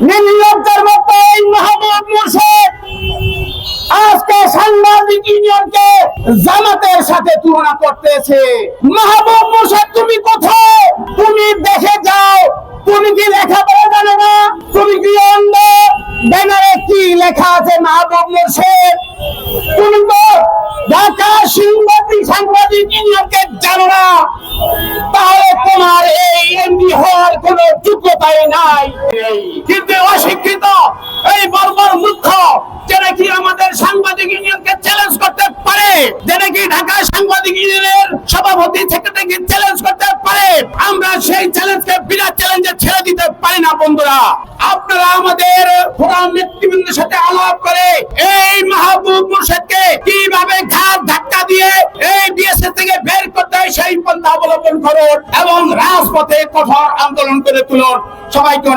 নির্লজ্জের মতো এই মাহবুব মুর্শেদ আজকে সাংবাদিক ইউনিয়নকে জামাতের সাথে তুলনা করতেছে। মাহবুব মুর্শেদ তুমি কোথায়? তুমি দেখে যাও, তুমি কি লেখাপড়া জানো না? তুমি কি অন্ধ? ব্যানারে কি লেখা আছে মাহবুব মুর্শেদ? তুমি তো ঢাকা সাংবাদিক ইউনিয়নকে জানো না, তাহলে তোমার এই এমডি হওয়ার কোন যোগ্যতাই নাই। কিন্তু অশিক্ষিত এই বর্বর মূর্খ যে নাকি আমাদের সাংবাদিক ইউনিয়নকে চ্যালেঞ্জ করতে পারে, যে নাকি ঢাকা সাংবাদিক ইউনিয়নের সভাপতি সেক্রেটারিকে চ্যালেঞ্জ করতে পারে, আমরা সেই চ্যালেঞ্জকে বিনা চ্যালেঞ্জে ছেড়ে দিতে পারি না। বন্ধুরা, আপনারা আমাদের প্রধান নেতৃবৃন্দের সাথে আলাপ করে এই মাহবুব মুর্শেদকে কিভাবে ঘাট ধাক্কা দিয়ে এই বিএসএফ থেকে বের করতে হয় সেই পন্থা অবলম্বন করুন এবং রাজপথে কঠোর আন্দোলন করে তুলুন। সবাইকে অনেক